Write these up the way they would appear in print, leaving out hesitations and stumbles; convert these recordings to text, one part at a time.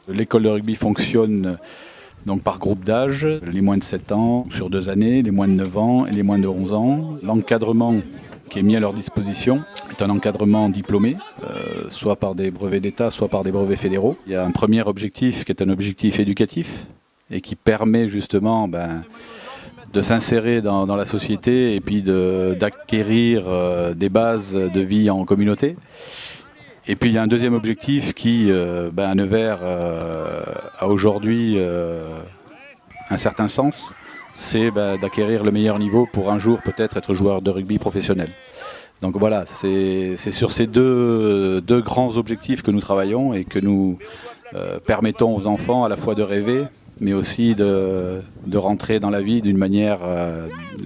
L'école de rugby fonctionne donc par groupe d'âge, les moins de 7 ans sur 2 années, les moins de 9 ans et les moins de 11 ans. L'encadrement qui est mis à leur disposition est un encadrement diplômé, soit par des brevets d'État, soit par des brevets fédéraux. Il y a un premier objectif qui est un objectif éducatif et qui permet justement de s'insérer dans la société et puis d'acquérir des bases de vie en communauté. Et puis il y a un deuxième objectif qui, à Nevers, a aujourd'hui un certain sens, c'est d'acquérir le meilleur niveau pour un jour peut-être être joueur de rugby professionnel. Donc voilà, c'est sur ces deux grands objectifs que nous travaillons et que nous permettons aux enfants à la fois de rêver, mais aussi de rentrer dans la vie d'une manière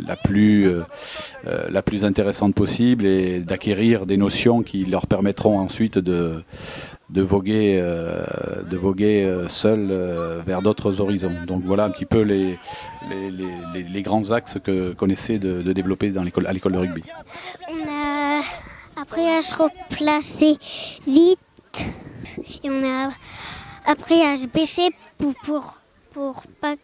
la plus intéressante possible et d'acquérir des notions qui leur permettront ensuite de voguer seuls vers d'autres horizons. Donc voilà un petit peu les grands axes qu'on essaie de développer à l'école de rugby. On a appris à se replacer vite et on a appris à se baisser pour pas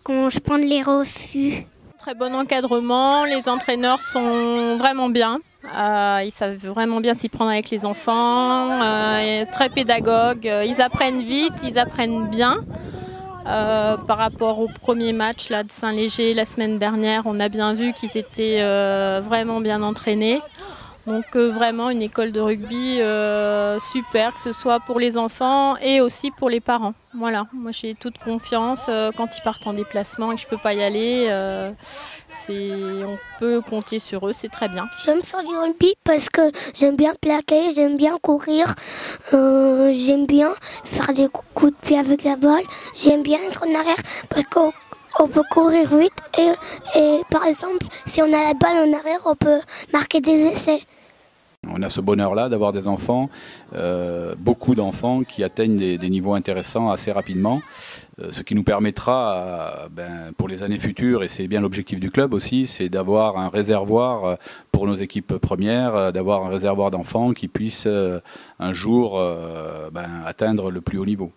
qu'on se prenne les refus. Très bon encadrement, les entraîneurs sont vraiment bien. Ils savent vraiment bien s'y prendre avec les enfants, très pédagogues, ils apprennent vite, ils apprennent bien. Par rapport au premier match là, de Saint-Léger la semaine dernière, on a bien vu qu'ils étaient vraiment bien entraînés. Donc vraiment une école de rugby super, que ce soit pour les enfants et aussi pour les parents. Voilà, moi j'ai toute confiance quand ils partent en déplacement et que je ne peux pas y aller. On peut compter sur eux, c'est très bien. J'aime faire du rugby parce que j'aime bien plaquer, j'aime bien courir, j'aime bien faire des coups de pied avec la balle, j'aime bien être en arrière parce qu'on peut courir vite et par exemple si on a la balle en arrière on peut marquer des essais. On a ce bonheur-là d'avoir des enfants, beaucoup d'enfants qui atteignent des niveaux intéressants assez rapidement, ce qui nous permettra pour les années futures, et c'est bien l'objectif du club aussi, c'est d'avoir un réservoir pour nos équipes premières, d'avoir un réservoir d'enfants qui puissent un jour atteindre le plus haut niveau.